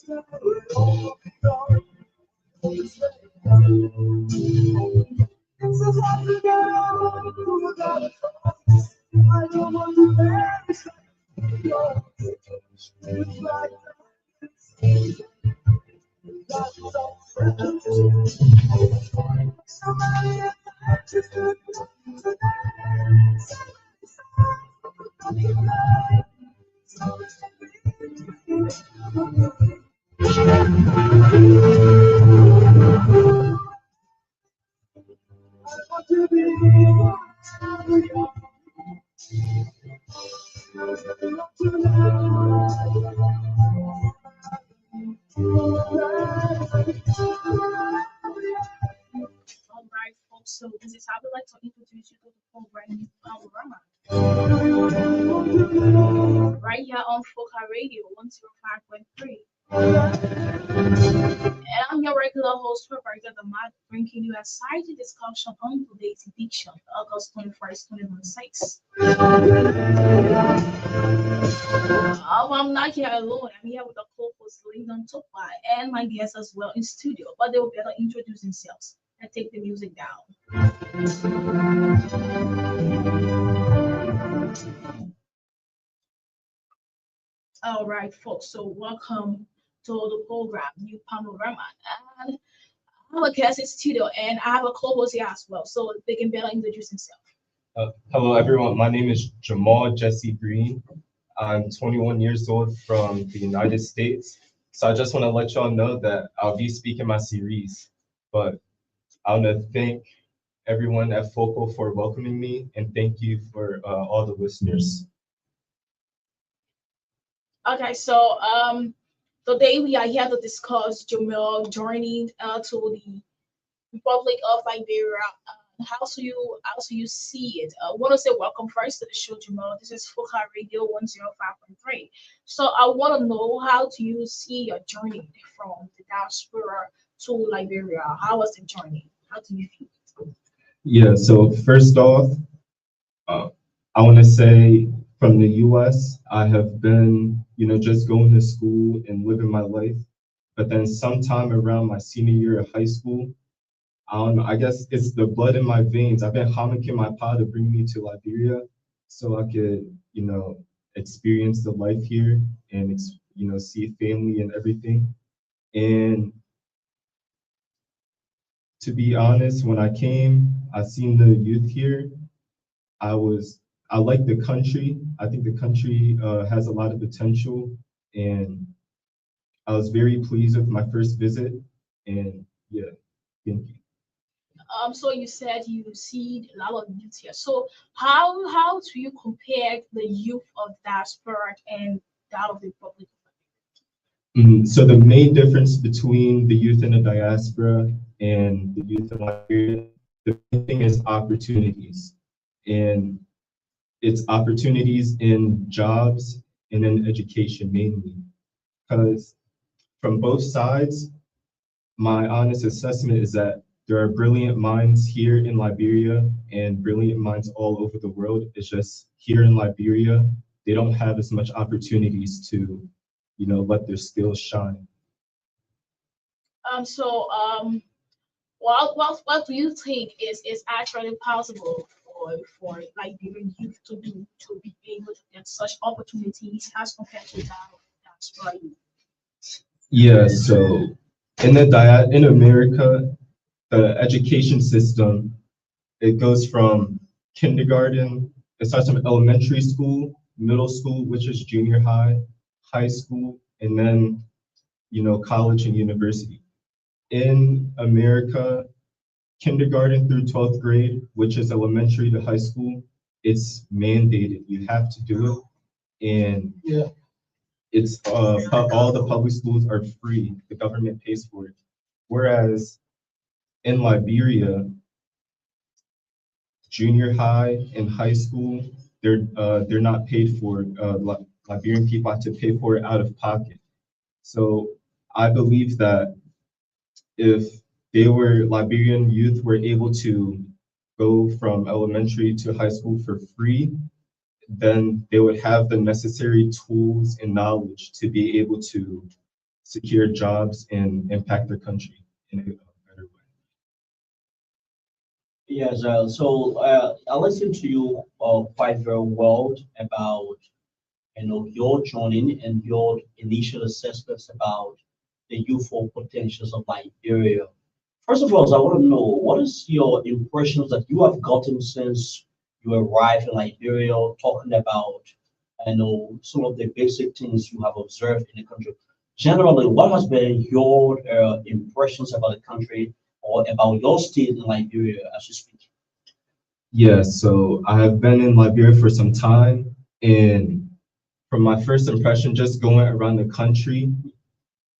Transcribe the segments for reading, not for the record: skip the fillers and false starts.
All right, folks. So this is how we like to introduce you to the program Panorama. Right here on Foca Radio 105.3. And I'm your regular host, Rebecca the Mod, bringing you a side discussion on today's edition, August 21st, 2026. I'm not here alone. I'm here with the co-host Lyndon Topa and my guests as well in studio, but they will better introduce themselves and take the music down. All right, folks. So welcome to the program, New Panorama. And I have a guest in studio, and I have a co-host here as well, so they can better introduce themselves. Hello, everyone. My name is Jamal Jesse Green. I'm 21 years old from the United States. So I just want to let y'all know that I'll be speaking my series. But I want to thank everyone at Focal for welcoming me, and thank you for all the listeners. Okay, so today we are here to discuss Jamal journey to the Republic of Liberia. How do you see it? I want to say welcome first to the show, Jamal. This is Foca Radio 105.3. So I want to know, how do you see your journey from the diaspora to Liberia? How was the journey? How do you feel it? Yeah, so first off, I want to say from the US, I have been, just going to school and living my life. But then sometime around my senior year of high school, I don't know, I guess it's the blood in my veins. I've been hammocking my pa to bring me to Liberia so I could, experience the life here and, see family and everything. And to be honest, when I came, I seen the youth here. I like the country. I think the country has a lot of potential, and I was very pleased with my first visit. And yeah, thank you. So you said you see a lot of youth here. So how do you compare the youth of diaspora and that of the Republic? So the main difference between the youth in the diaspora and the youth in Liberia, the main thing is opportunities. And it's opportunities in jobs and in education mainly. Because from both sides, my honest assessment is that there are brilliant minds here in Liberia and brilliant minds all over the world. It's just here in Liberia, they don't have as much opportunities to, let their skills shine. What do you think is actually possible for Liberian youth to do to be able to get such opportunities as compared to that of diaspora youth? Yeah, so in America, the education system, it goes from kindergarten, it starts from elementary school, middle school, which is junior high school, and then, college and university. In America, kindergarten through 12th grade, which is elementary to high school, it's mandated. You have to do it. And yeah, it's all the public schools are free. The government pays for it. Whereas in Liberia, junior high and high school, they're not paid for. Liberian people have to pay for it out of pocket. So I believe that if Liberian youth were able to go from elementary to high school for free, then they would have the necessary tools and knowledge to be able to secure jobs and impact their country in a better way. Yes, I listened to you quite very well about your joining and your initial assessments about the youthful potentials of Liberia. First of all, I want to know what is your impressions that you have gotten since you arrived in Liberia, talking about some of the basic things you have observed in the country. Generally, what has been your impressions about the country or about your state in Liberia as you speak? Yeah, so I have been in Liberia for some time, and from my first impression, just going around the country,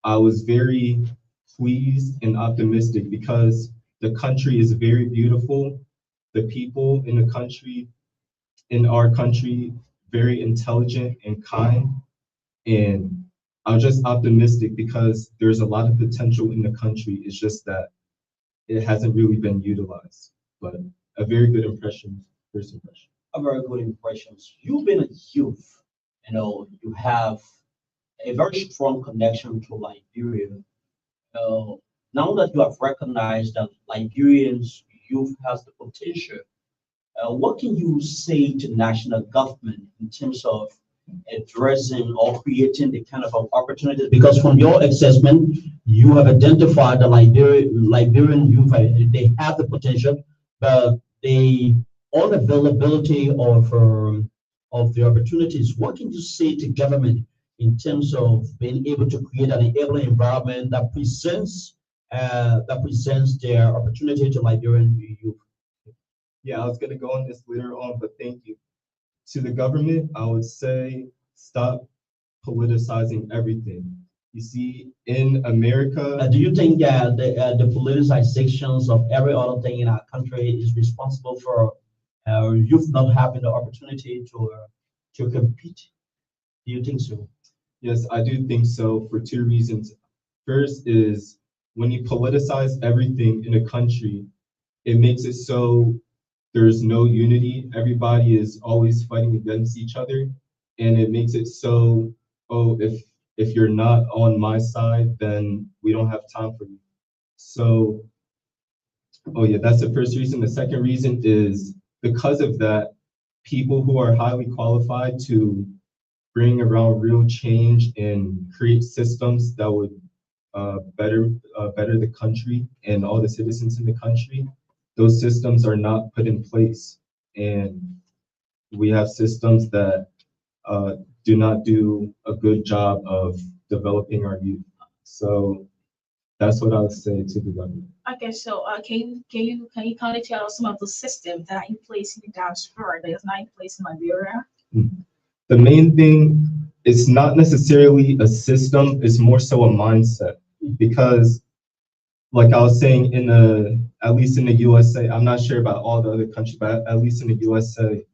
I was very pleased and optimistic because the country is very beautiful. The people in our country, very intelligent and kind. And I was just optimistic because there's a lot of potential in the country. It's just that it hasn't really been utilized. But a very good impression, first impression. A very good impressions. You've been a youth, you have a very strong connection to Liberia. Uh, Now that you have recognized that Liberians youth has the potential, what can you say to national government in terms of addressing or creating the kind of opportunities? Because from your assessment, you have identified the Liberian youth, they have the potential, but the unavailability of the opportunities. What can you say to government in terms of being able to create an enabling environment that presents their opportunity to Liberian youth? Yeah, I was going to go on this later on, but thank you. To the government, I would say stop politicizing everything. You see, in America, Do you think the politicizations of every other thing in our country is responsible for youth not having the opportunity to compete? Do you think so? yes, I do think so for two reasons. First is when you politicize everything in a country, it makes it so there's no unity. Everybody is always fighting against each other, and it makes it so, oh, if you're not on my side, then we don't have time for you. So, oh yeah, that's the first reason. The second reason is because of that, people who are highly qualified to bring around real change and create systems that would better the country and all the citizens in the country. Those systems are not put in place, and we have systems that uh, do not do a good job of developing our youth. So that's what I would say to the government. Okay, so can you kind of tell us some of the systems that are in place in the diaspora that is not in place in Liberia? The main thing is not necessarily a system, it's more so a mindset because like I was saying at least in the USA, I'm not sure about all the other countries, but at least in the USA,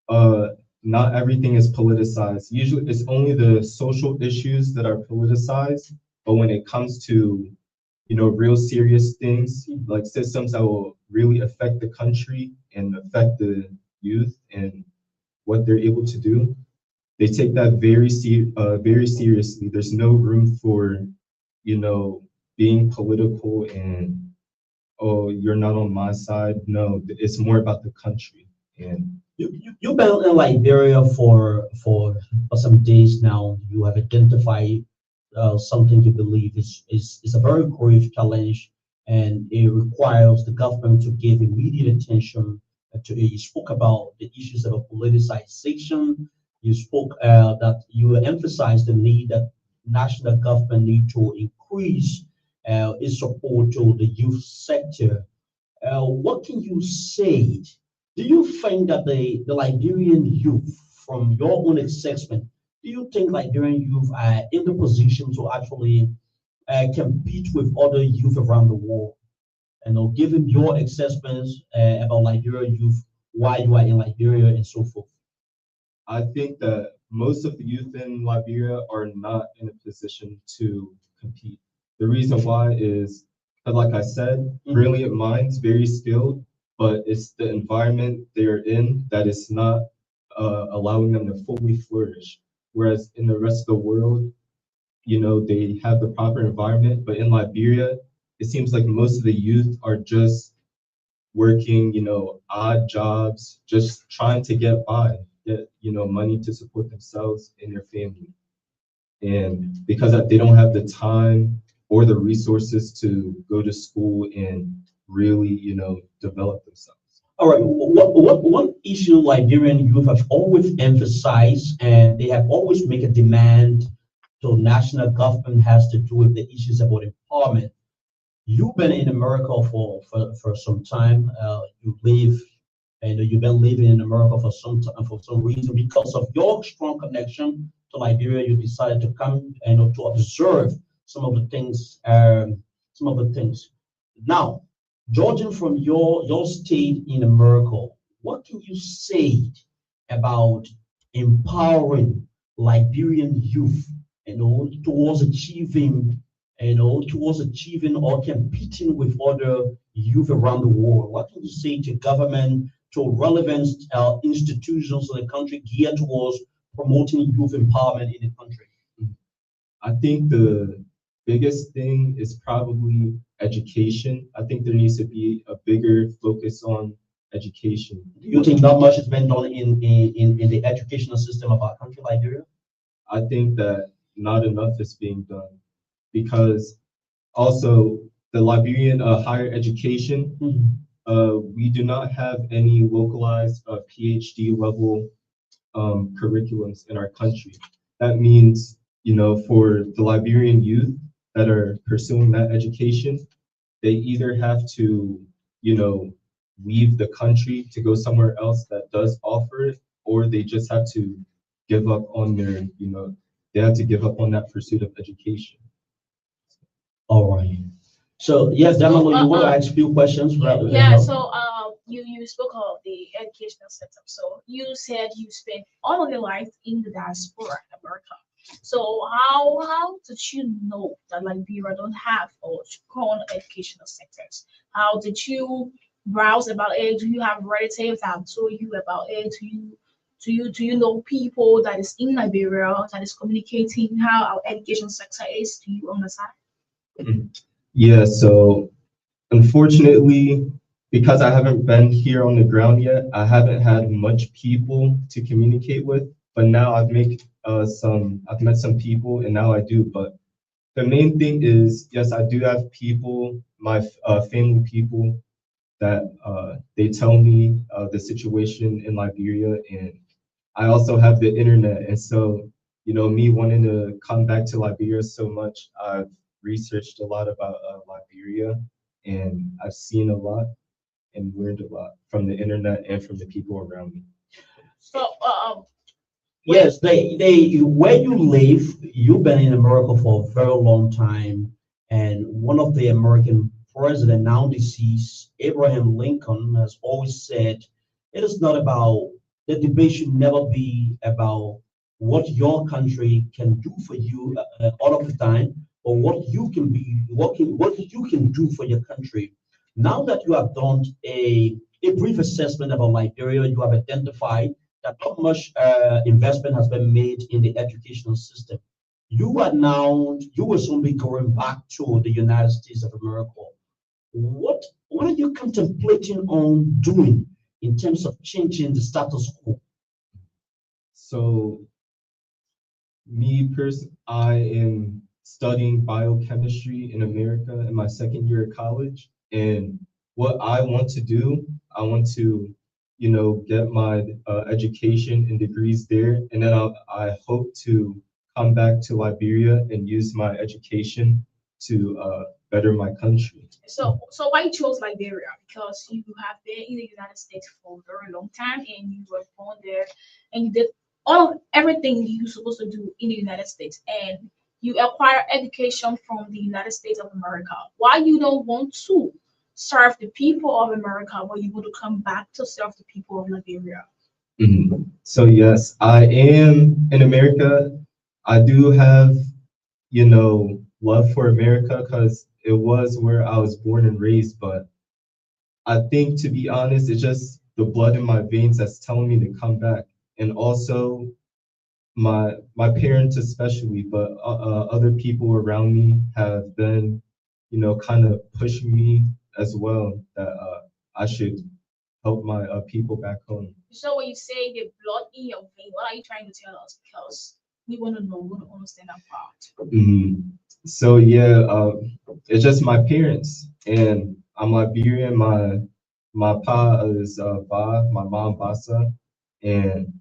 uh, not everything is politicized. Usually it's only the social issues that are politicized, but when it comes to, real serious things like systems that will really affect the country and affect the youth and what they're able to do, they take that very seriously. There's no room for, you know, being political and oh, you're not on my side. No, it's more about the country. And You've been in Liberia for some days now. You have identified something you believe is a very grave challenge, and it requires the government to give immediate attention to it. You spoke about the issues of politicization. You spoke that you emphasized the need that national government need to increase its support to the youth sector. What can you say? Do you think that the Liberian youth, from your own assessment, do you think Liberian youth are in the position to actually compete with other youth around the world? Given your assessments about Liberian youth, why you are in Liberia and so forth. I think that most of the youth in Liberia are not in a position to compete. The reason why is, 'cause like I said, brilliant minds, very skilled, but it's the environment they're in that is not allowing them to fully flourish. Whereas in the rest of the world, they have the proper environment. But in Liberia, it seems like most of the youth are just working, odd jobs, just trying to get by, get, money to support themselves and their family. And because they don't have the time or the resources to go to school and really, develop themselves. All right. One issue Liberian youth have always emphasized, and they have always make a demand to national government has to do with the issues about empowerment. You've been in America for some time. You live, and you've been living in America for some time, for some reason. Because of your strong connection to Liberia, you decided to come and to observe some of the things. Some of the things. Now, judging from your state in America, what can you say about empowering Liberian youth, towards achieving, towards achieving or competing with other youth around the world? What can you say to government, to relevant institutions in the country geared towards promoting youth empowerment in the country? I think the biggest thing is probably education. I think there needs to be a bigger focus on education. Do you think not much has been done in the educational system of our country, Liberia? I think that not enough is being done because also the Liberian higher education, we do not have any localized PhD level curriculums in our country. That means, for the Liberian youth that are pursuing that education, they either have to, leave the country to go somewhere else that does offer it, or they just have to give up on their, they have to give up on that pursuit of education. All right. So yes, So, Damalo, you want to ask a few questions? yeah. So, you spoke of the educational system. So you said you spent all of your life in the diaspora in America. So how did you know that Liberia don't have a strong educational sectors? How did you browse about it? Do you have relatives that told you about it? Do you know people that is in Liberia that is communicating how our education sector is? Do you understand? Yeah, so unfortunately, because I haven't been here on the ground yet, I haven't had much people to communicate with. But now I've met some people, and now I do. But the main thing is, yes, I do have people, my family people, that they tell me the situation in Liberia, and I also have the internet, and so me wanting to come back to Liberia so much, I've researched a lot about Liberia, and I've seen a lot and learned a lot from the internet and from the people around me. So Yes, they where you live, you've been in America for a very long time, and one of the American president, now deceased, Abraham Lincoln, has always said it is not about the debate should never be about what your country can do for you all of the time, or what you can be, what you can do for your country. Now that you have done a brief assessment about Liberia, you have identified that not much investment has been made in the educational system. You will soon be going back to the United States of America. What are you contemplating on doing in terms of changing the status quo? So I am studying biochemistry in America in my second year of college. And what I want to do, I want to, get my education and degrees there. And then I hope to come back to Liberia and use my education to better my country. So why you chose Liberia? Because you have been in the United States for a very long time and you were born there and you did everything you're supposed to do in the United States and you acquire education from the United States of America. Why you don't want to serve the people of America when you want to come back to serve the people of Liberia? So yes, I am in America. I do have, love for America because it was where I was born and raised. But I think, to be honest, it's just the blood in my veins that's telling me to come back. And also, my parents especially, but other people around me have been, kind of pushing me as well that I should help my people back home. So when you say the blood in your vein, what are you trying to tell us? Because we want to know, we want to understand that part. So yeah, it's just my parents, and I'm Liberian. My pa is Ba, my mom Basa, and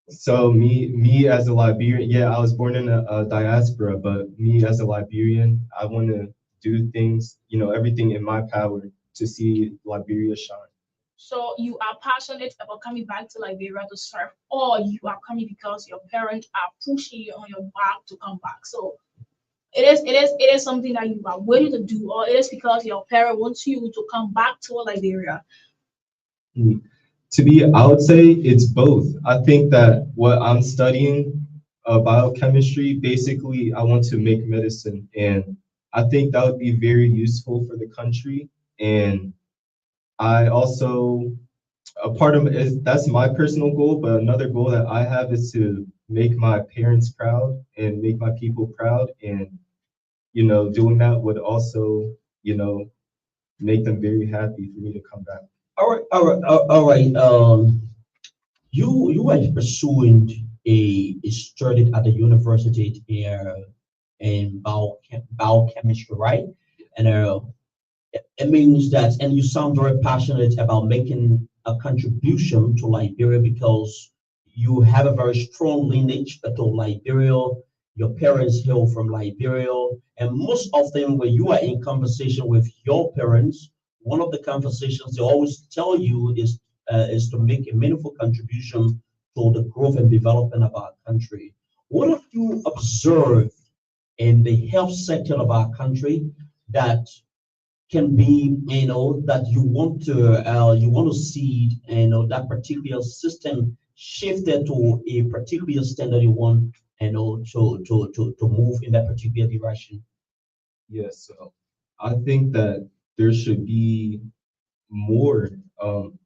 so me as a Liberian, yeah, I was born in a diaspora, but me as a Liberian, I want to do things, everything in my power to see Liberia shine. So you are passionate about coming back to Liberia to serve, or you are coming because your parents are pushing you on your back to come back. So it is something that you are willing to do, or it is because your parent wants you to come back to Liberia. Mm. I would say it's both. I think that what I'm studying, biochemistry, basically, I want to make medicine, and I think that would be very useful for the country. And I also, a part of it is that's my personal goal, but another goal that I have is to make my parents proud and make my people proud. And, doing that would also, make them very happy for me to come back. All right, all right, all right. You are pursuing a study at the university in biochemistry, right? And it means that, and you sound very passionate about making a contribution to Liberia because you have a very strong lineage to Liberia. Your parents hail from Liberia, and most of them, when you are in conversation with your parents, one of the conversations they always tell you is to make a meaningful contribution to the growth and development of our country. What have you observed in the health sector of our country that can be, that you want to see, that particular system shifted to a particular standard you want, to move in that particular direction. Yes, so I think that there should be more um,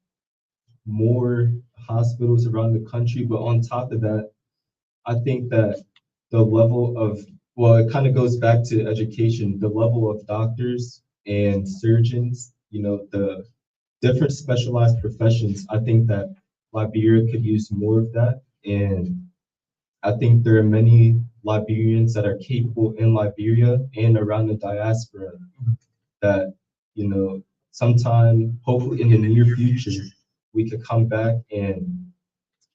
more hospitals around the country, but on top of that, I think that the level of, well, it kind of goes back to education, the level of doctors and surgeons, the different specialized professions. I think that Liberia could use more of that. And I think there are many Liberians that are capable in Liberia and around the diaspora that, sometime, hopefully in the near future, we could come back and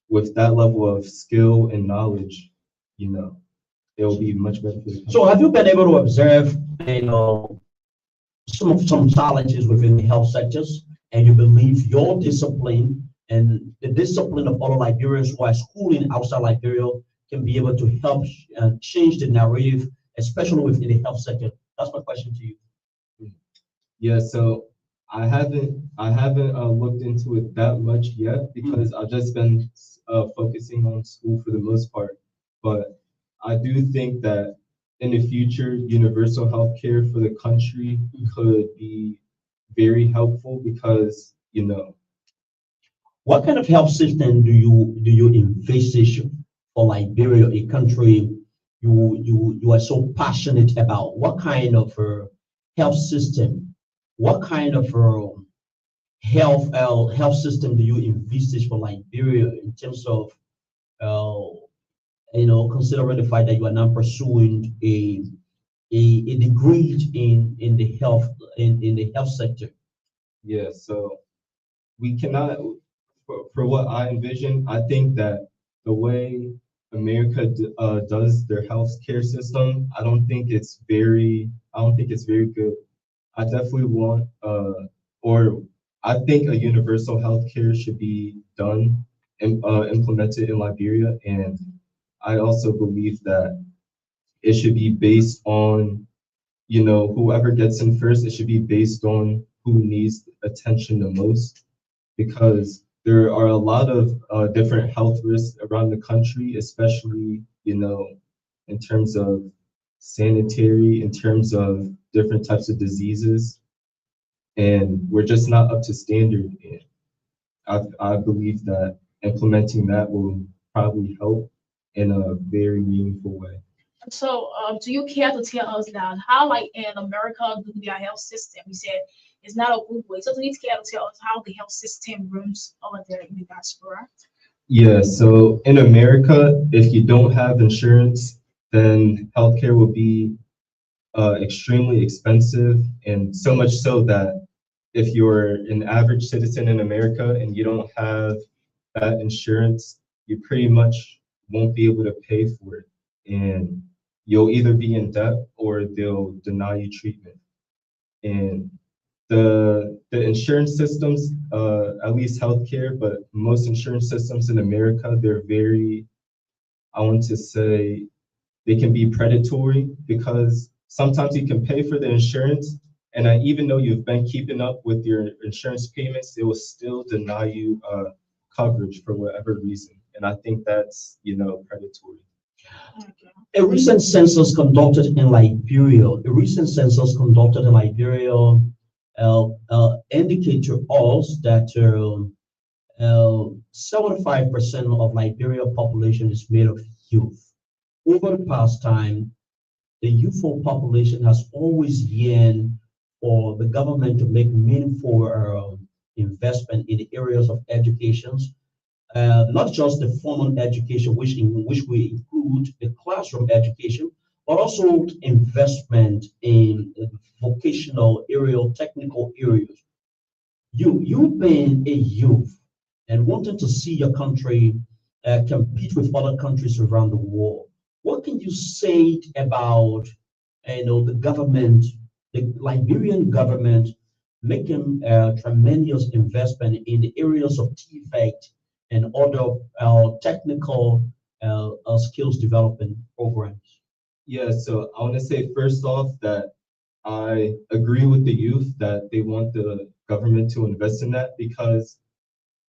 with that level of skill and knowledge, you know, it will be much better for the So country. have you been able to observe, some challenges within the health sectors, and you believe your discipline and the discipline of other Liberians who are schooling outside Liberia can be able to help change the narrative, especially within the health sector? That's my question to you. Yeah, so I haven't looked into it that much yet because I've just been focusing on school for the most part. But I do think that in the future, universal health care for the country could be very helpful because, What kind of health system do you envisage for Liberia, a country you are so passionate about? What kind of health system? What kind of health system do you envisage for Liberia in terms of uh, considering the fact that you are now pursuing a degree in the health in the health sector? yeah, so we cannot, for what I envision, I think that the way America does their healthcare system, I don't think it's very good. I definitely want, or I think a universal healthcare should be done and implemented in Liberia, and I also believe that it should be based on, whoever gets in first. It should be based on who needs attention the most because there are a lot of different health risks around the country, especially, in terms of sanitary, in terms of different types of diseases, and we're just not up to standard. And I believe that implementing that will probably help. in a very meaningful way. So, do you care to tell us that how, like in America, do their health system? You said it's not a good way. So, do you care to tell us how the health system runs over there in the diaspora? Yeah, so in America, if you don't have insurance, then healthcare will be extremely expensive, and so much so that if you're an average citizen in America and you don't have that insurance, you pretty much won't be able to pay for it. And you'll either be in debt or they'll deny you treatment. And the insurance systems, at least healthcare, but most insurance systems in America, they're very, I want to say, they can be predatory because sometimes you can pay for the insurance, and even though you've been keeping up with your insurance payments, they will still deny you coverage for whatever reason. And I think that's, predatory. Okay. A recent census conducted in Liberia indicate to us that 75% of Liberia population is made of youth. Over the past time, the youthful population has always yearned for the government to make meaningful investment in the areas of education, not just the formal education, which we include the classroom education, but also investment in vocational area, technical areas. You being a youth and wanting to see your country compete with other countries around the world, what can you say about the government, the Liberian government making tremendous investment in the areas of TVET and other technical skills development programs? Yeah, so I want to say first off that I agree with the youth that they want the government to invest in that because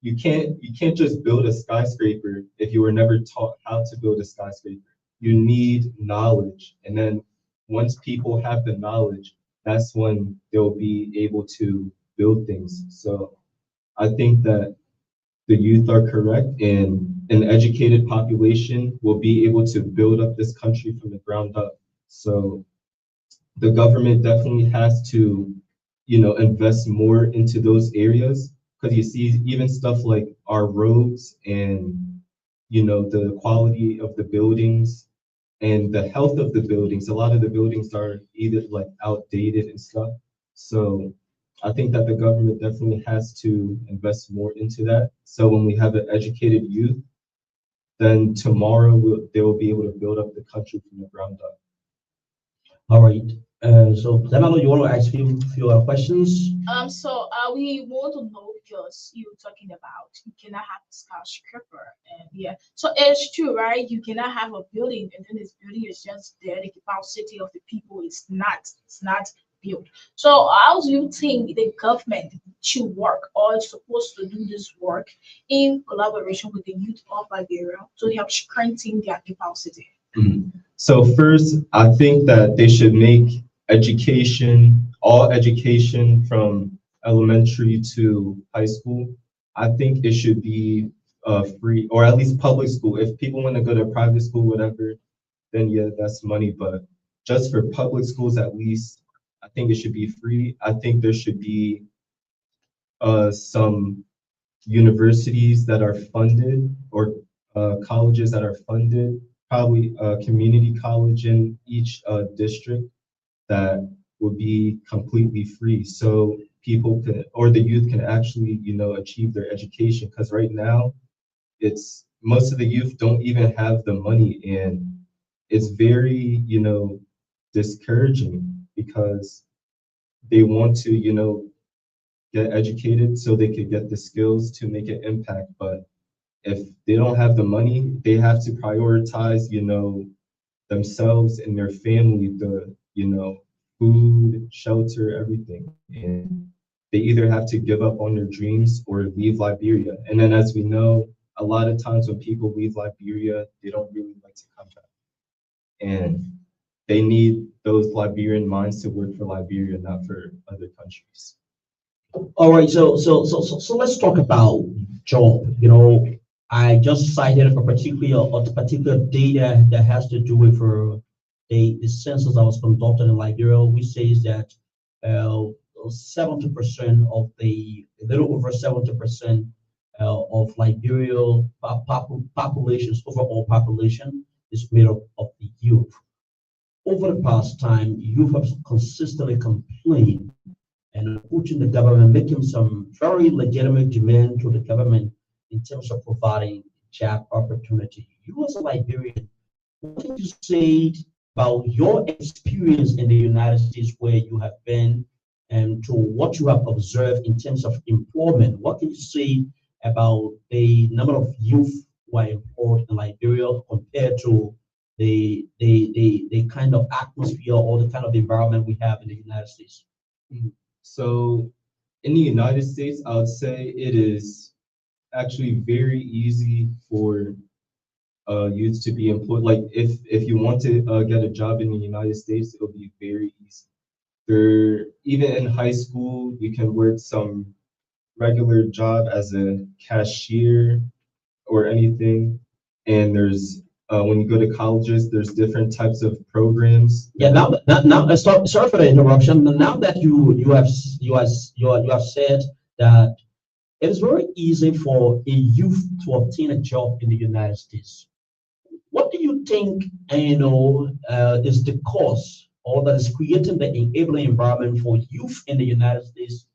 you can't just build a skyscraper if you were never taught how to build a skyscraper. You need knowledge, and then once people have the knowledge, that's when they'll be able to build things. So I think that the youth are correct, and an educated population will be able to build up this country from the ground up. So the government definitely has to, invest more into those areas because you see even stuff like our roads and, the quality of the buildings and the health of the buildings. A lot of the buildings are either like outdated and stuff. So I think that the government definitely has to invest more into that. So when we have an educated youth, then tomorrow they will be able to build up the country from the ground up. All right. So, Lemano, you want to ask few questions? So we want to know because you talking about you cannot have a skyscraper, and yeah, so it's true, right? You cannot have a building, and then this building is just there. The capacity of the people it's not built. So how do you think the government should work or is supposed to do this work in collaboration with the youth of Liberia to help strengthen their capacity? Mhm. So first, I think that they should make all education from elementary to high school. I think it should be free, or at least public school. If people want to go to private school, whatever, then yeah, that's money. But just for public schools, at least, I think it should be free. I think there should be some universities that are funded or colleges that are funded, probably a community college in each district that would be completely free. So people can, or the youth can actually, achieve their education. Because right now, it's most of the youth don't even have the money, and it's very, discouraging because they want to, get educated so they could get the skills to make an impact. But if they don't have the money, they have to prioritize, themselves and their family, the, food, shelter, everything. And they either have to give up on their dreams or leave Liberia. And then as we know, a lot of times when people leave Liberia, they don't really like to come back. And they need those Liberian minds to work for Liberia, not for other countries. All right. So let's talk about job. I just cited a particular data that has to do with the census that was conducted in Liberia, which says that uh, 70% of a little over 70% of Liberia population's overall population is made up of the youth. Over the past time, youth have consistently complained and approaching the government, making some very legitimate demand to the government in terms of providing job opportunity. You as a Liberian, what can you say about your experience in the United States where you have been and to what you have observed in terms of employment? What can you say about the number of youth who are employed in Liberia compared to the kind of atmosphere or the kind of environment we have in the United States? Mhm. So in the United States, I would say it is actually very easy for youth to be employed. Like if you want to get a job in the United States, it'll be very easy. There, even in high school, you can work some regular job as a cashier or anything. And there's when you go to colleges, there's different types of programs. Yeah, sorry for the interruption. Now that you have said that it is very easy for a youth to obtain a job in the United States. What do you think, is the cause or that is creating the enabling environment for youth in the United States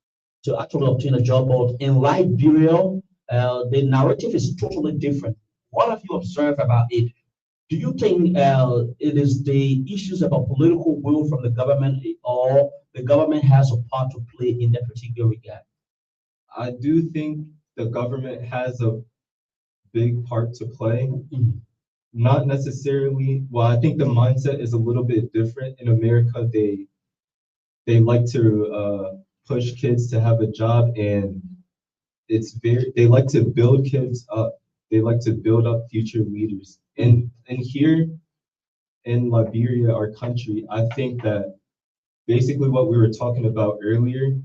to actually obtain a job? But in Liberia, the narrative is totally different. What have you observed about it? Do you think it is the issues about political will from the government, or the government has a part to play in that particular regard? I do think the government has a big part to play. Mhm. Not necessarily. Well, I think the mindset is a little bit different in America. They like to push kids to have a job, and they like to build kids up. They like to build up future leaders. And here in Liberia, our country, I think that basically what we were talking about earlier,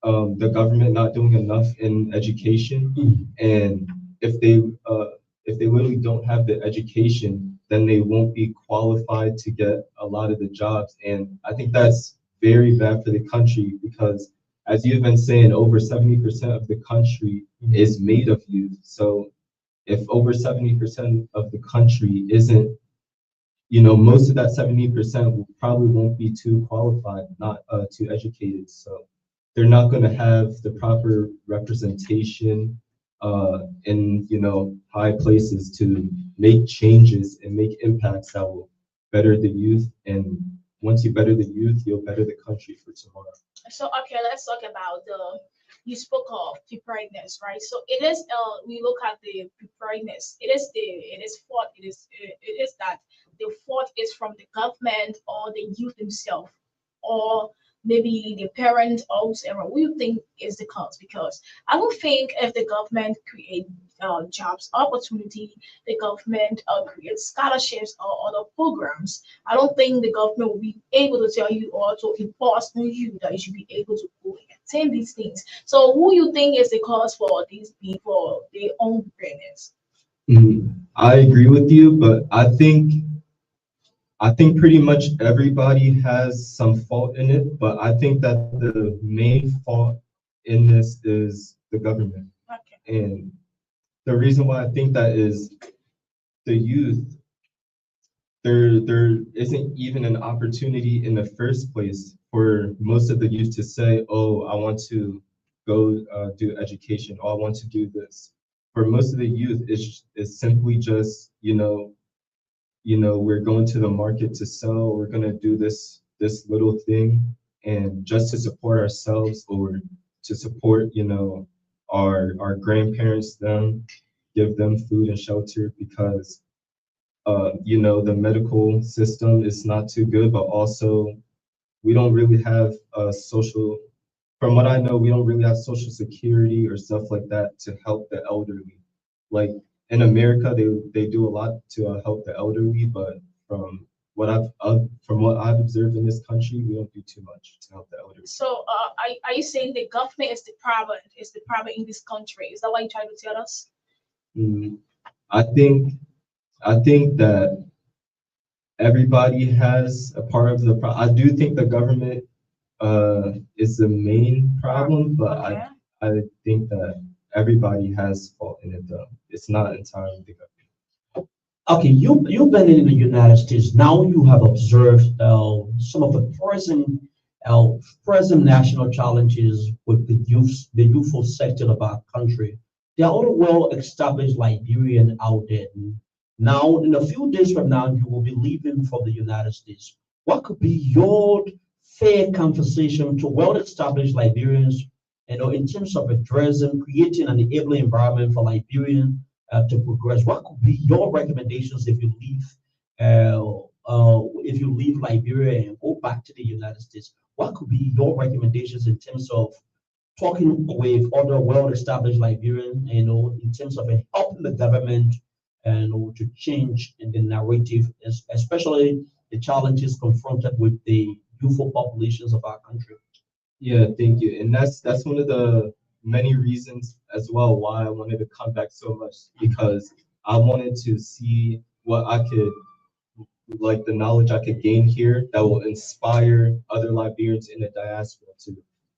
the government not doing enough in education, Mhm. and if they uh, if they literally don't have the education, then they won't be qualified to get a lot of the jobs. And I think that's very bad for the country because, as you've been saying, over 70% of the country is made of youth. So if over 70% of the country isn't, most of that 70% probably won't be too qualified, not too educated. So they're not going to have the proper representation in, high places to make changes and make impacts that will better the youth. And once you better the youth, you'll better the country for tomorrow. So okay, let's talk about the you spoke of preparedness, right? So it is we look at the preparedness. It is fault. It is that the fault is from the government or the youth himself, or maybe the parent or whoever. What do you think is the cause? Because I don't think if the government create jobs opportunity, the government creates scholarships or other programs, I don't think the government will be able to tell you or to enforce on you that you should be able to go and attain these things. So who you think is the cause for these people, their own preparedness? I agree with you, but I think pretty much everybody has some fault in it, but I think that the main fault in this is the government. Okay. And the reason why I think that is the youth, there isn't even an opportunity in the first place for most of the youth to say, oh, I want to go do education, or I want to do this. For most of the youth, it's simply just, we're going to the market to sell, we're going to do this little thing, and just to support ourselves or to support, our grandparents, them, give them food and shelter because the medical system is not too good, but also we don't really have a social, from what I know, we don't really have social security or stuff like that to help the elderly. Like in America, they do a lot to help the elderly, but from from what I've observed in this country, we don't do too much to help the elderly. So are you saying the government is the problem in this country? Is that what you're trying to tell us? Mm, I think I think that everybody has a part of the I do think the government is the main problem, but Okay. I think that everybody has fault in it though. It's not entirely the government. Okay, you've been in the United States. Now you have observed some of the present national challenges with the youthful sector of our country. There are other well-established Liberian out there. Now, in a few days from now, you will be leaving for the United States. What could be your fair conversation to well-established Liberians, in terms of addressing, creating an enabling environment for Liberians to progress? What could be your recommendations if you leave Liberia and go back to the United States? What could be your recommendations in terms of talking with other well-established Liberians, in terms of helping the government and to change in the narrative, especially the challenges confronted with the youthful populations of our country? Yeah, thank you. And that's one of the many reasons as well why I wanted to come back so much because I wanted to see what I could like the knowledge I could gain here that will inspire other Liberians in the diaspora to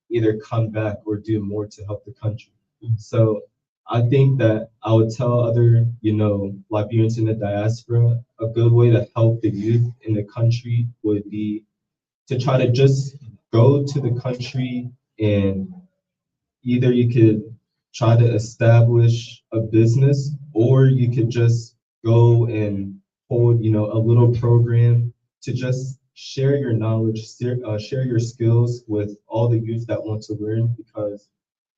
either come back or do more to help the country. So I think that I would tell other, Liberians in the diaspora a good way to help the youth in the country would be to try to just go to the country and either you could try to establish a business or you could just go and hold a little program to just share your knowledge, share your skills with all the youth that want to learn because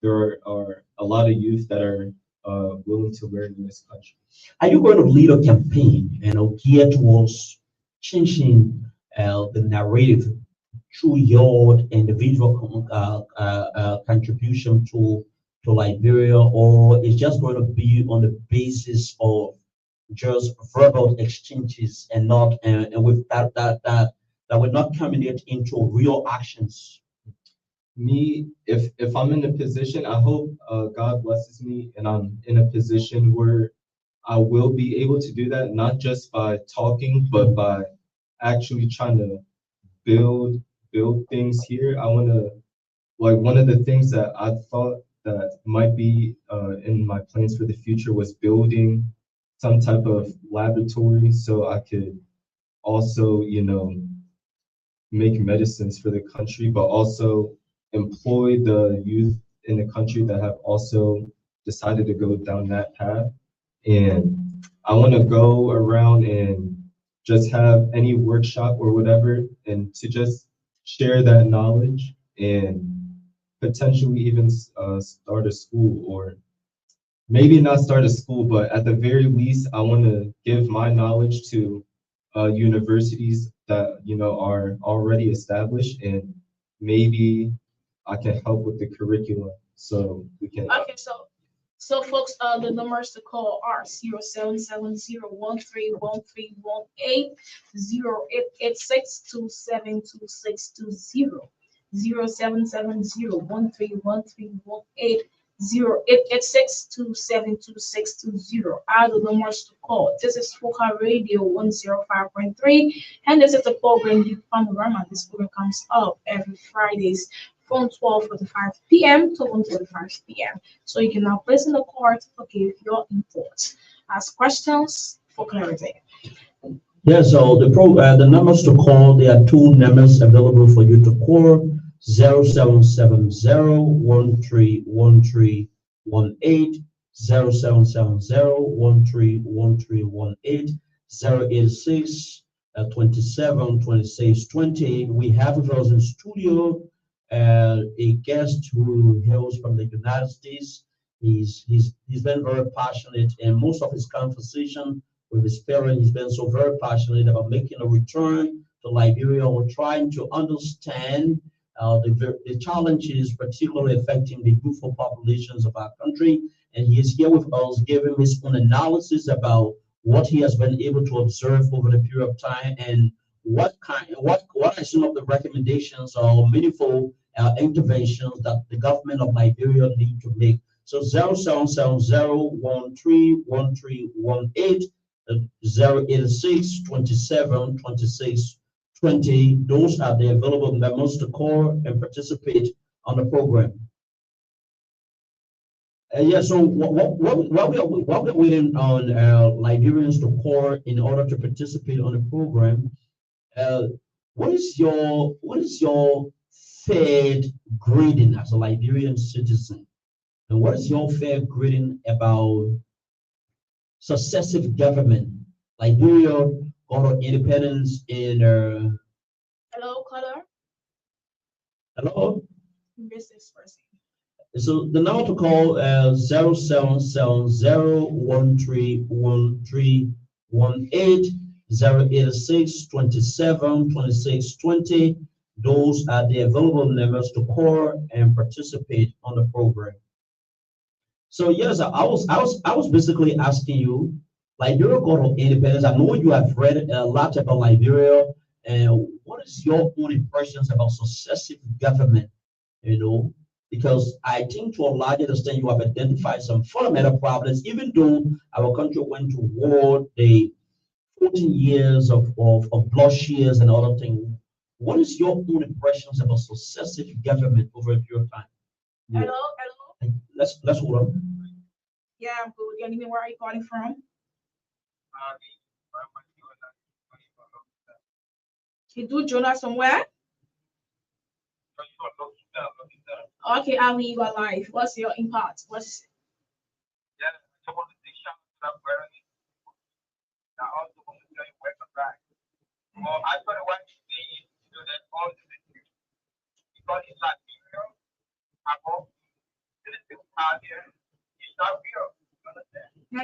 there are a lot of youth that are willing to learn in this country. Are you going to lead a campaign, geared towards changing the narrative through your individual contribution to Liberia, or is just going to be on the basis of just verbal exchanges and not and with that will not culminate into real actions? Me, if I'm in a position, I hope God blesses me and I'm in a position where I will be able to do that, not just by talking, but by actually trying to build build things here. I want to like one of the things that I thought that might be in my plans for the future was building some type of laboratory so I could also, make medicines for the country, but also employ the youth in the country that have also decided to go down that path. And I want to go around and just have any workshop or whatever, and to just share that knowledge and potentially even start a school or maybe not start a school, but at the very least, I want to give my knowledge to universities that are already established, and maybe I can help with the curriculum so we can. Okay, so folks, the numbers to call are 0770131318, 0886272620, 0770131318, 0886272620 are the numbers to call. This is Fuka Radio 105.3, and this is the program Youth Panorama. This program comes up every Fridays from 12:45 p.m. to 1:45 p.m. So you can now place in the card to give your input. Ask questions for clarity. Yeah, so the numbers to call, there are two numbers available for you to call: 0770-131318, 0770-131318, 086 27 26 20. We have with us in studio a guest who hails from the United States. He's been very passionate, and most of his conversation with his parents, he's been so very passionate about making a return to Liberia or trying to understand the challenges particularly affecting the youthful populations of our country. And he is here with us giving his own analysis about what he has been able to observe over the period of time and what are some of the recommendations or meaningful interventions that the government of Liberia need to make So 0770131318, 086 20. Those are the available numbers to call and participate on the program. Yeah, so while we're waiting on Liberians to call in order to participate on the program, uh, what is your fair grading as a Liberian citizen? And what is your fair grading about successive government? Liberia got our independence in Hello, caller. hello. Miss this person. So the number to call 0770131318 Those are the available numbers to call and participate on the program. So yes, I was basically asking you, Liberia got her independence. I know you have read a lot about Liberia, and what is your own impressions about successive government? You know, because I think to a large extent you have identified some fundamental problems, even though our country went to war, the 14 years of bloodshed and other things. What is your own impressions about successive government over a period of time? Yeah. Hello, hello. Let's hold on. Yeah, I'm good. Your name, where are you calling from? You do Jonah somewhere? Okay, Ali, you are live. What's your impact? What's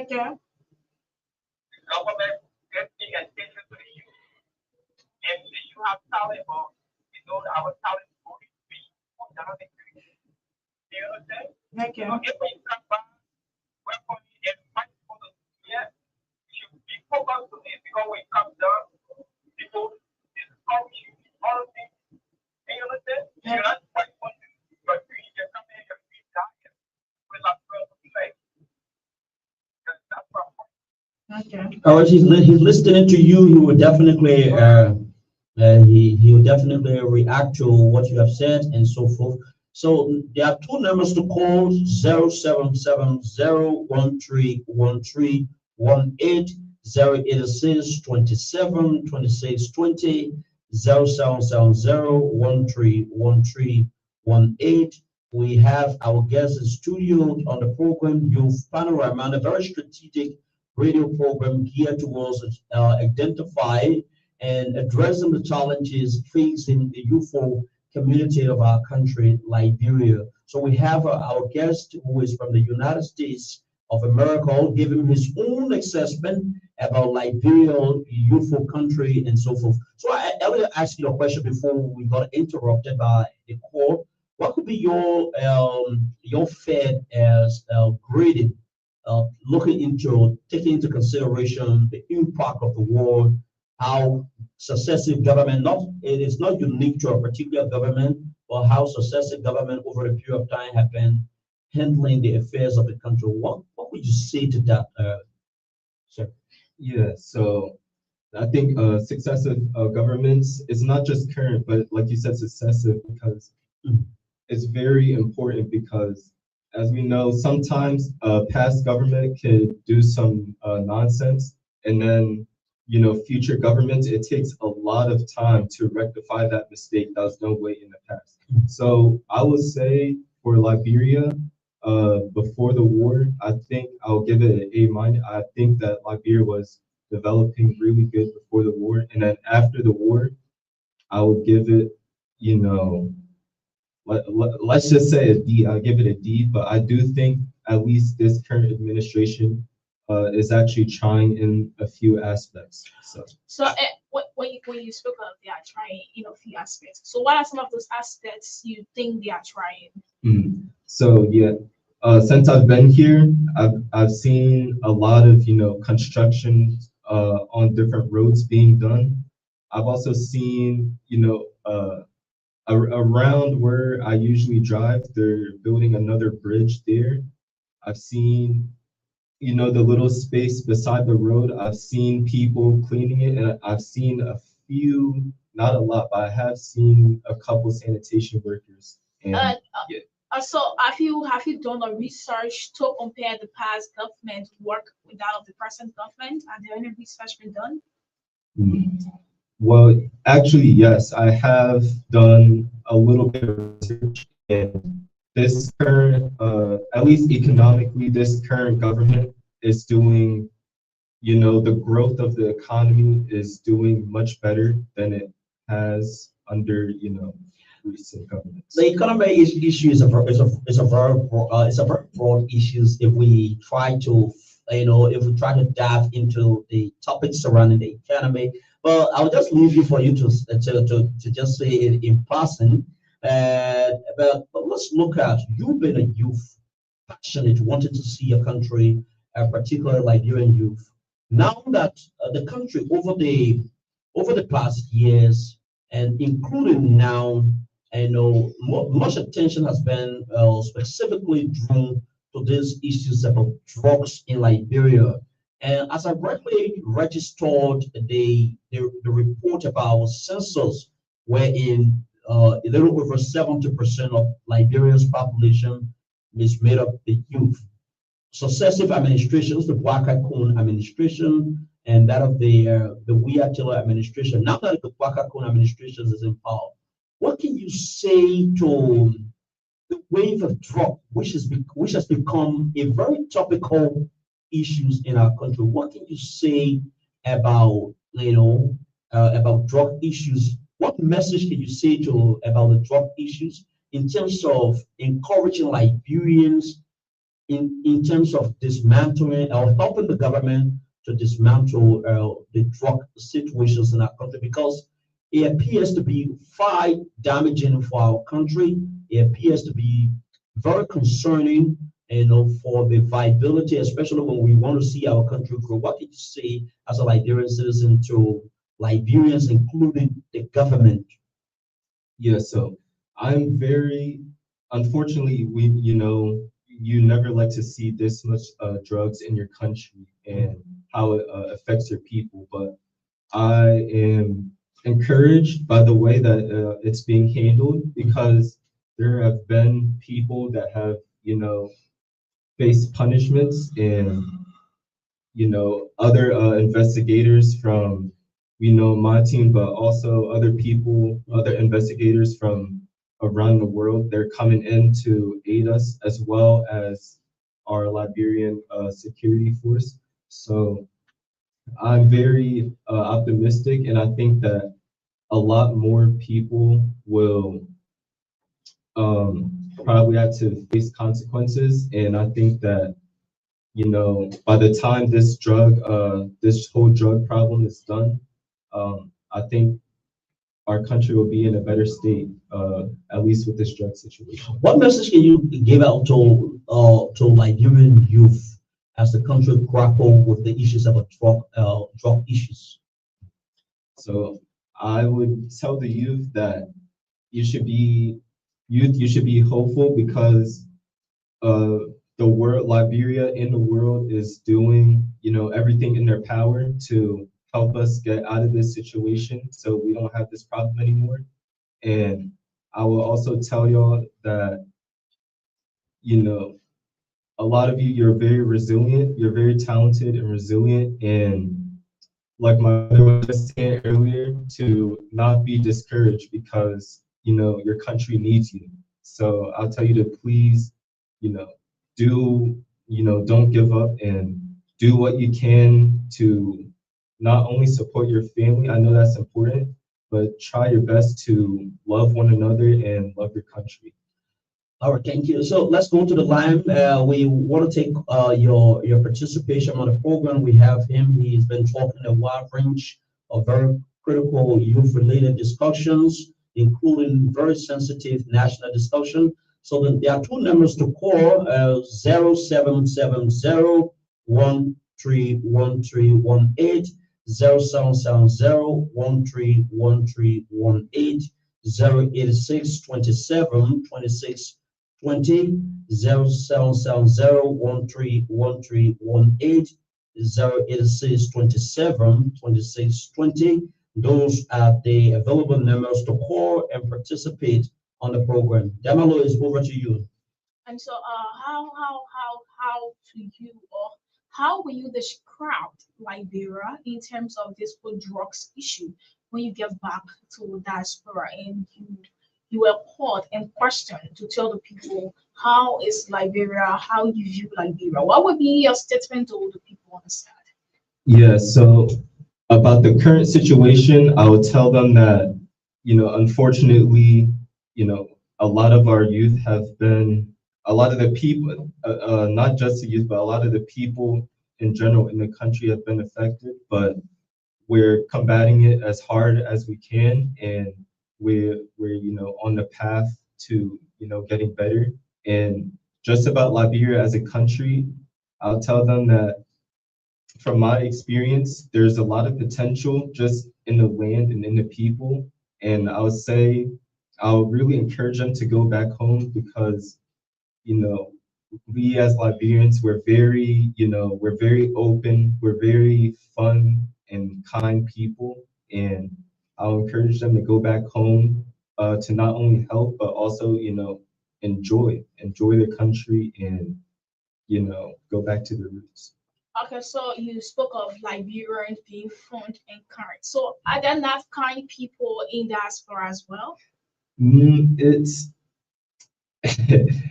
okay? Okay. Okay. Oh, he's listening to you. He will definitely he will definitely react to what you have said and so forth. So there are two numbers to call: 0770131318, 086 27 26 20, 0770131318. We have our guests in studio on the program, Youth Panorama, a very strategic radio program geared towards identify and addressing the challenges facing the youthful community of our country, Liberia. So we have our guest who is from the United States of America, giving his own assessment about Liberia, youthful country, and so forth. So I will ask you a question before we got interrupted by the call. What could be your Fed as grading, looking into taking into consideration the impact of the war, how successive government, not it is not unique to a particular government, but how successive government over a period of time have been handling the affairs of the country. What would you say to that, sir? Yeah, so I think successive governments is not just current, but like you said, successive because Mhm. it's very important because, as we know, sometimes past government can do some nonsense, and then future governments it takes a lot of time to rectify that mistake that was done way in the past. So I would say for Liberia, before the war, I think I'll give it an A minus. I think that Liberia was developing really good before the war, and then after the war, I would give it, you know let's just say a D. I'll give it a D, but I do think at least this current administration is actually trying in a few aspects. So So, when you spoke of they are trying, few aspects. So, what are some of those aspects you think they are trying? so yeah, since I've been here, I've seen a lot of construction on different roads being done. I've also seen around where I usually drive, they're building another bridge there. I've seen, the little space beside the road. I've seen people cleaning it, and I've seen a few, not a lot, but I have seen a couple sanitation workers. Uh, And yeah, so have you done a research to compare the past government work with that of the present government? Are there any research been done? mm, well, actually, yes, I have done a little bit of research, and this current, at least economically, this current government is doing, the growth of the economy is doing much better than it has under, recent The governments. economy issue is a very broad issues. If we try to if we try to dive into the topics surrounding the economy, well, I'll just leave you for you to just say it in passing. But let's look at you being a youth, passionate, wanted to see your country, particularly Liberian youth. Now that the country over the past years and including now, I know much attention has been specifically drawn to these issues about drugs in Liberia. And as I rightly registered the report about census, wherein a little over 70% of Liberia's population is made up the youth. Successive administrations, the Waka Kun administration and that of the Wia Taylor administration. Now that the Waka Kun administration is in power, what can you say to the wave of drug, which has become a very topical issues in our country? What can you say about about drug issues? What message can you say to about the drug issues in terms of encouraging Liberians in terms of dismantling or helping the government to dismantle the drug situations in our country because it appears to be far damaging for our country. It appears to be very concerning, for the viability, especially when we want to see our country grow. What did you say as a Liberian citizen to Liberians, including the government? Yeah, so I'm very, unfortunately, you never like to see this much drugs in your country and how it affects your people. But I am encouraged by the way that it's being handled because there have been people that have, faced punishments and, other investigators from, my team, but also other people, other investigators from around the world. They're coming in to aid us as well as our Liberian security force. So I'm very optimistic, and I think that a lot more people will probably have to face consequences. And I think that, by the time this whole drug problem is done, I think our country will be in a better state, at least with this drug situation. What message can you give out to Liberian youth as the country grapple with the issues of drug issues? So I would tell the youth that you should be you should be hopeful because uh, the world, Liberia in the world is doing, everything in their power to help us get out of this situation so we don't have this problem anymore. And I will also tell y'all that, you know, a lot of you, you're very resilient, you're very talented and resilient. And like my mother was just saying earlier, to not be discouraged because, your country needs you. So I'll tell you to please, you know, don't give up and do what you can to not only support your family, I know that's important, but try your best to love one another and love your country. All right, thank you. So let's go to the line. We want to take your participation on the program. We have him. He's been talking a wide range of very critical youth-related discussions, including very sensitive national discussion. So then there are two numbers to call: 0770 086 27 26 20 0770 086 27 26 20. Those are the available numbers to call and participate on the program. Damalo is over to you. And so, how to you or how will you describe Liberia in terms of this whole drugs issue when you get back to diaspora and you were caught and questioned to tell the people how is Liberia, how you view Liberia? What would be your statement to the people on the side? Yeah, so about the current situation, I would tell them that, unfortunately, you know, a lot of our youth have been, a lot of the people, not just the youth, but a lot of the people in general in the country have been affected, but we're combating it as hard as we can, and we're on the path to getting better. And just about Liberia as a country, I'll tell them that from my experience, there's a lot of potential just in the land and in the people. And I would say I'll really encourage them to go back home because, you know, we as Liberians, we're very open, we're very fun and kind people. And I'll encourage them to go back home to not only help, but also, enjoy the country and, go back to the roots. Okay, so you spoke of Liberians being fun and kind. So are there not kind people in diaspora as well? It's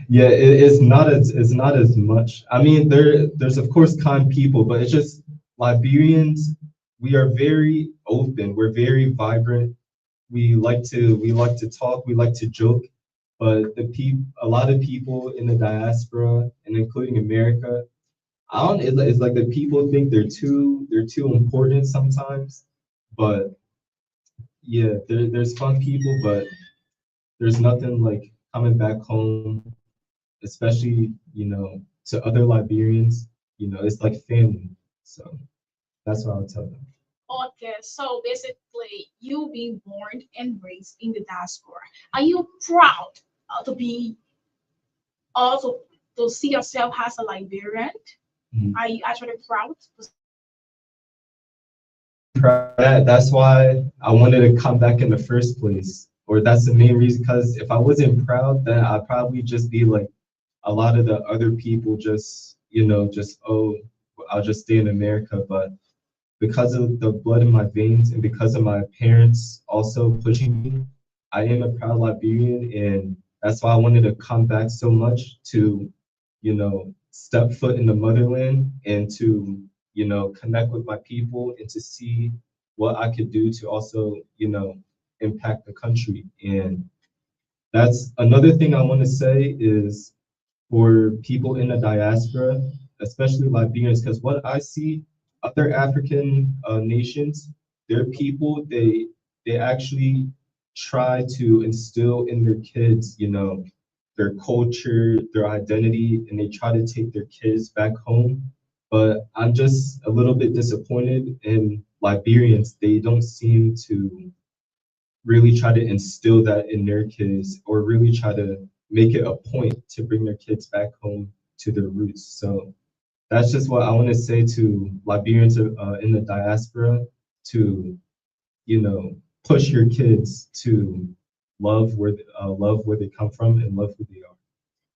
yeah, it's not as much. I mean, there's of course kind people, but it's just Liberians. We are very open. We're very vibrant. We like to talk. We like to joke. But a lot of people in the diaspora and including America, I don't. It's like the people think they're too important sometimes. But yeah, there's fun people, but there's nothing like coming back home, especially, to other Liberians, it's like family. So that's what I would tell them. Okay, so basically, you being born and raised in the diaspora, are you proud to be also to see yourself as a Liberian? Mhm. Are you actually proud? That's why I wanted to come back in the first place, or that's the main reason. Because if I wasn't proud, then I'd probably just be like a lot of the other people, just oh, I'll just stay in America. But because of the blood in my veins and because of my parents also pushing me, I am a proud Liberian, and that's why I wanted to come back so much to, step foot in the motherland and to, connect with my people and to see what I could do to also, impact the country. And that's another thing I want to say is for people in the diaspora, especially Liberians, because what I see other African nations, their people, they actually try to instill in their kids, their culture, their identity, and they try to take their kids back home. But I'm just a little bit disappointed in Liberians. They don't seem to really try to instill that in their kids or really try to make it a point to bring their kids back home to their roots. So that's just what I want to say to Liberians in the diaspora to, push your kids to love where they come from and love who they are.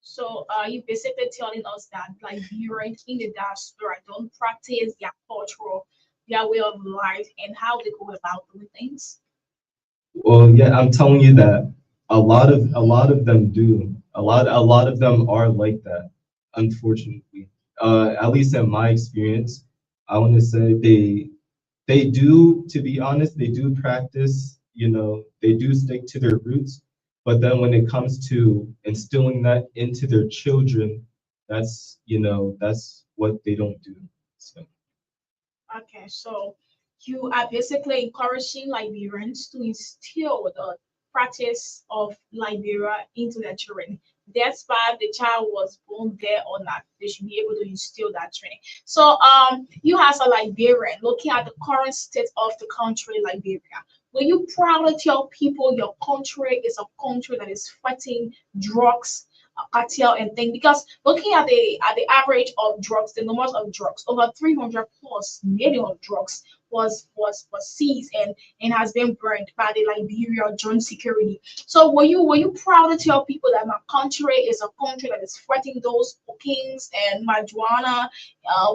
So you basically telling us that Liberians in the diaspora don't practice their cultural, their way of life, and how they go about doing things. Well, yeah, I'm telling you that a lot of them do. A lot of them are like that, unfortunately. At least in my experience, I want to say they do, to be honest, they do practice, they do stick to their roots, but then when it comes to instilling that into their children, that's what they don't do. So Okay, so you are basically encouraging Liberians to instill the practice of Liberia into their children. Despite the child was born there or not, they should be able to instill that training. So, you as a Liberian, looking at the current state of the country, Liberia, will you proudly tell people your country is a country that is fighting drugs, cartel and thing. Because looking at the average of drugs, the numbers of drugs, over 300 plus million of drugs was seized and has been burned by the Liberia joint security. So were you proud to tell people that my country is a country that is fighting those cocaines and marijuana?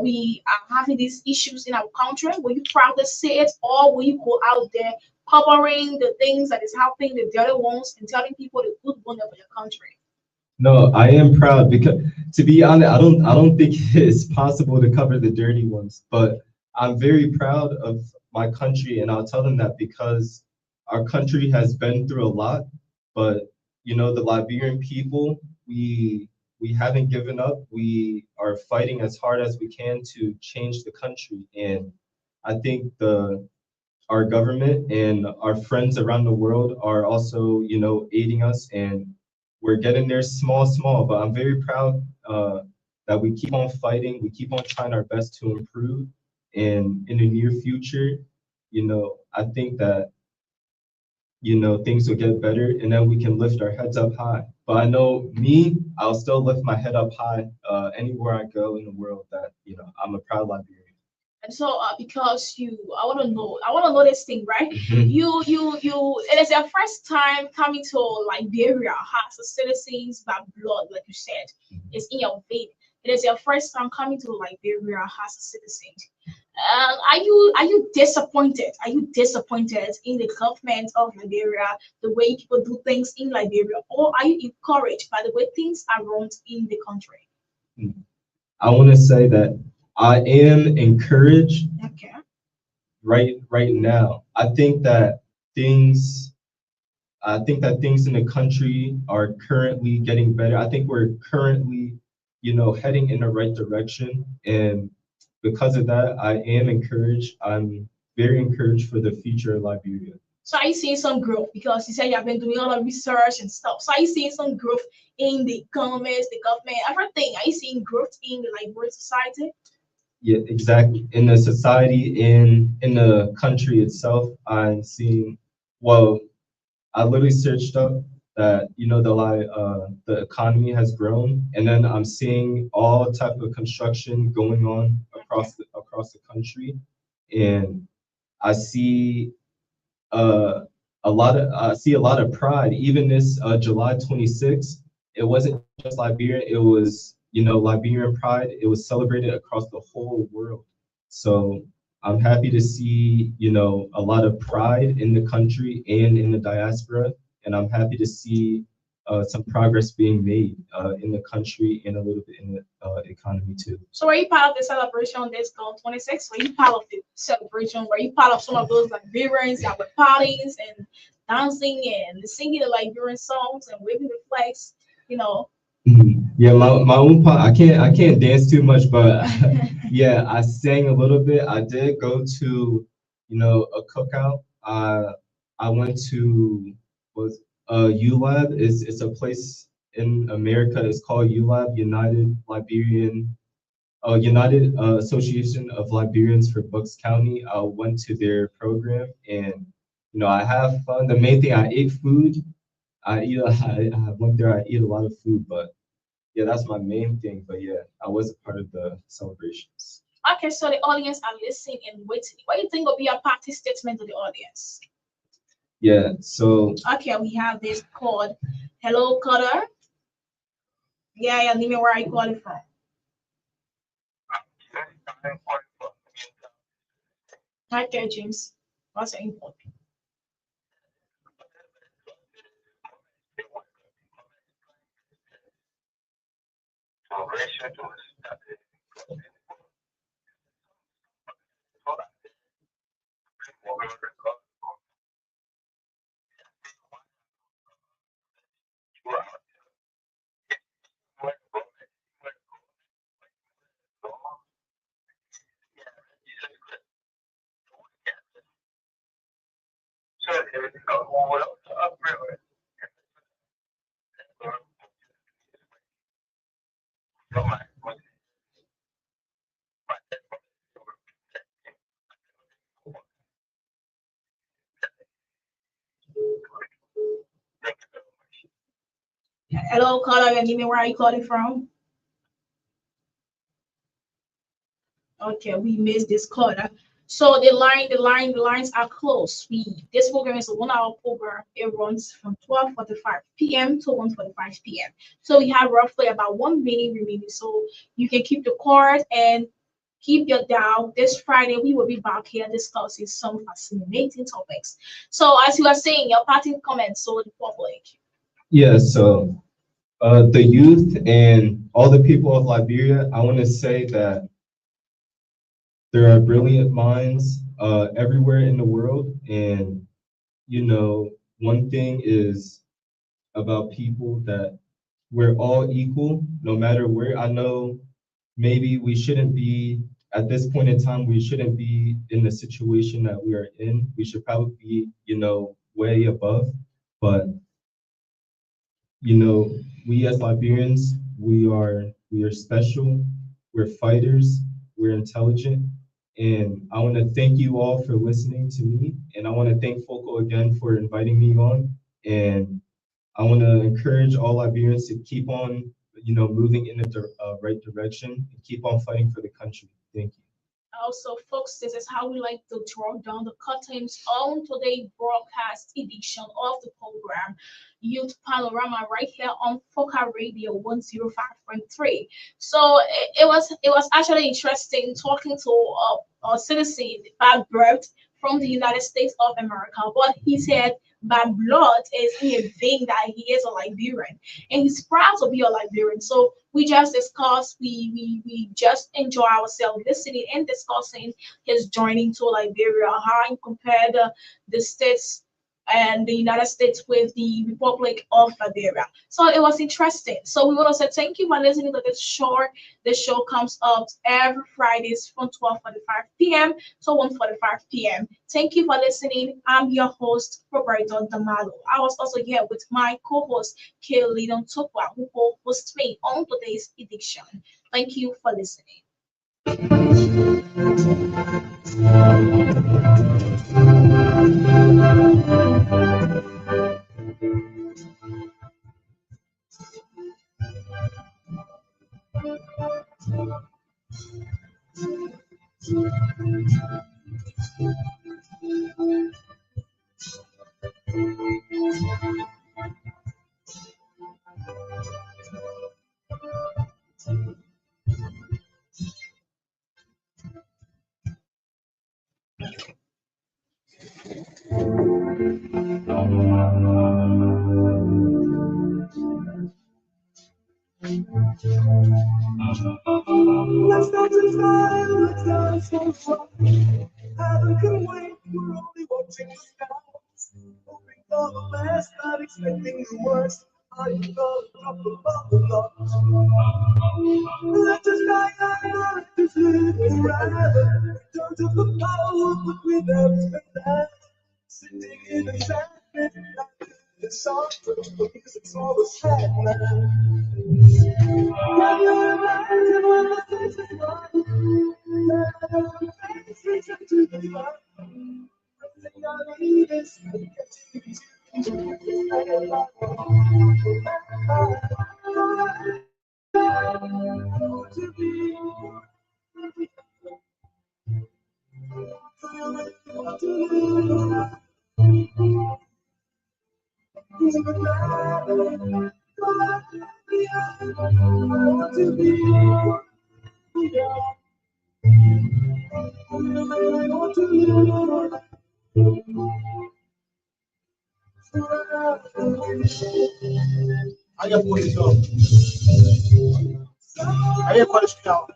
We are having these issues in our country. Were you proud to say it, or will you go out there covering the things that is happening, the dirty ones, and telling people the good one of your country? No, I am proud because, to be honest, I don't think it's possible to cover the dirty ones, but I'm very proud of my country, and I'll tell them that because our country has been through a lot, but the Liberian people, we haven't given up. We are fighting as hard as we can to change the country, and I think the our government and our friends around the world are also, aiding us, and we're getting there small, small. But I'm very proud that we keep on fighting, we keep on trying our best to improve, and in the near future, I think that things will get better, and then we can lift our heads up high. But I know me, I'll still lift my head up high anywhere I go in the world. That I'm a proud Liberian. And so, because I want to know this thing, right? It is your first time coming to Liberia as a citizens by blood, like you said, it's in your vein. It is your first time coming to Liberia as a citizen. Are you disappointed? Are you disappointed in the government of Liberia, the way people do things in Liberia, or are you encouraged by the way things are run in the country? I want to say that I am encouraged Okay. right now. Things things in the country are currently getting better. I think we're currently, heading in the right direction. And because of that, I am encouraged. I'm very encouraged for the future of Liberia. So are you seeing some growth? Because you said you have been doing a lot of research and stuff. So are you seeing some growth in the economies, the government, everything? Are you seeing growth in the Liberian society? Yeah, exactly. In the society, in the country itself, I'm seeing, well, I literally searched up that the economy has grown, and then I'm seeing all type of construction going on across the country, and I see uh, a lot of pride. Even this July 26th, it wasn't just Liberian. It was Liberian pride. It was celebrated across the whole world. So I'm happy to see a lot of pride in the country and in the diaspora, and I'm happy to see some progress being made in the country and a little bit in the economy too. So were you part of the celebration on this Gone 26? Were you part of the celebration? Were you part of some of those Liberians that were parties and dancing and singing the Liberian songs and waving the flags? You know. Yeah, my own part. I can't dance too much, but yeah, I sang a little bit. I did go to a cookout. I went to was ULab. It's a place in America. It's called ULab, United Association of Liberians for Bucks County. I went to their program, and I have fun. The main thing, I ate food. I went there. I eat a lot of food, but yeah, that's my main thing. But yeah, I was a part of the celebrations. Okay, so the audience are listening and waiting. What do you think will be a party statement to the audience? Yeah, so Okay, we have this called Hello Cutter. Yeah, yeah, name me where I call it from. Okay, James. What's the import? Hello, caller. Your name and where are you calling from? Okay, we missed this caller. So the lines are closed. This program is a 1 hour program. It runs from 12:45 p.m. to 1:45 p.m. So we have roughly about 1 minute remaining. So you can keep the card and keep your dial. This Friday we will be back here discussing some fascinating topics. So as you are saying, your parting comments so the public. Yeah, so the youth and all the people of Liberia, I want to say that there are brilliant minds everywhere in the world, and one thing is about people that we're all equal, no matter where. I know maybe we shouldn't be at this point in time. We shouldn't be in the situation that we are in. We should probably be, way above. But we as Liberians, we are special. We're fighters. We're intelligent. And I want to thank you all for listening to me. And I want to thank Foco again for inviting me on. And I want to encourage all Liberians to keep on, moving in the right direction and keep on fighting for the country. Thank you. Also, folks, this is how we like to draw down the curtains on today's broadcast edition of the program, Youth Panorama, right here on Foca Radio 105.3. So it was actually interesting talking to a citizen by birth from the United States of America, but he said by blood is in a vein that he is a Liberian, and he's proud to be a Liberian. So we just discussed, we just enjoy ourselves listening and discussing his joining to Liberia, how he compared the states and the United States with the Republic of Liberia. So it was interesting. So we want to say thank you for listening to this show. The show comes up every Fridays from 12:45 p.m. to 1:45 p.m. Thank you for listening. I'm your host, Roberto Damalo. I was also here with my co-host, Kaylidon Tokwa, who co-hosts me on today's edition. Thank you for listening. Let's not desire, let's not so far. Heaven can wait, we're only watching the skies. Hoping for the best, not expecting the worst. Are you gonna drop the bubble? Let us die, let us live forever. Turn to the power, but without spend. Sitting in the sand, the song, because it's all the sad man. Can you imagine when the face is gone? Face reaches to the sun. Everything I need is to get to be. Aí a posição. Aí a qualificação.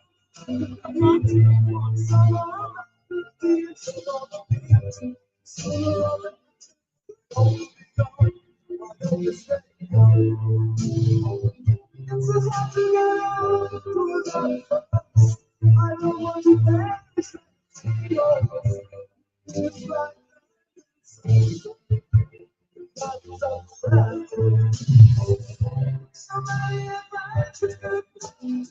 I don't want to perish. It's like somebody advises me to